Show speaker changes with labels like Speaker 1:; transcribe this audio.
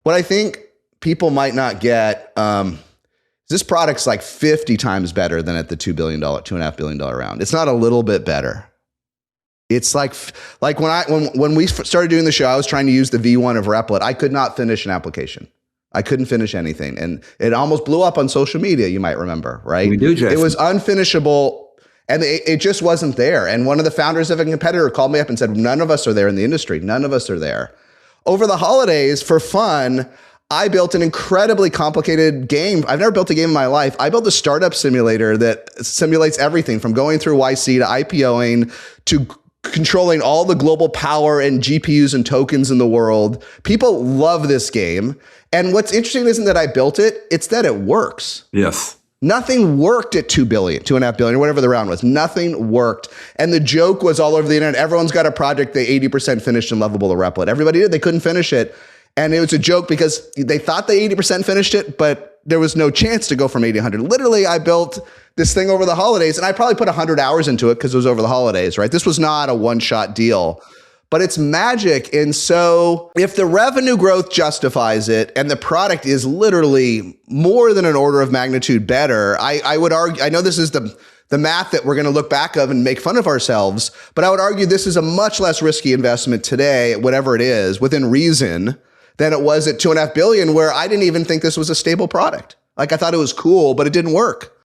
Speaker 1: What I think people might not get, this product's like 50 times better than at the $2.5 billion round. It's not a little bit better. It's like when we started doing the show, I was trying to use the V1 of Replit. I could not finish an application. I couldn't finish anything. And it almost blew up on social media, you might remember, right?
Speaker 2: We do, Jason.
Speaker 1: It was unfinishable. And it just wasn't there. And one of the founders of a competitor called me up and said, none of us are there in the industry. None of us are there. Over the holidays, for fun, I built an incredibly complicated game. I've never built a game in my life. I built a startup simulator that simulates everything from going through YC to IPOing to controlling all the global power and GPUs and tokens in the world. People love this game. And what's interesting isn't that I built it, it's that it works.
Speaker 2: Yes.
Speaker 1: Nothing worked at 2 billion, 2.5 billion, or whatever the round was. Nothing worked. And the joke was all over the internet. Everyone's got a project they 80% finished and lovable to Replit. Everybody did. They couldn't finish it. And it was a joke because they thought they 80% finished it, but there was no chance to go from 80 to 100. Literally, I built this thing over the holidays, and I probably put 100 hours into it because it was over the holidays, right? This was not a one-shot deal. But it's magic. And so if the revenue growth justifies it and the product is literally more than an order of magnitude better, I would argue, I know this is the math that we're going to look back of and make fun of ourselves, but I would argue this is a much less risky investment today, whatever it is, within reason, than it was at 2.5 billion, where I didn't even think this was a stable product. Like I thought it was cool, but it didn't work.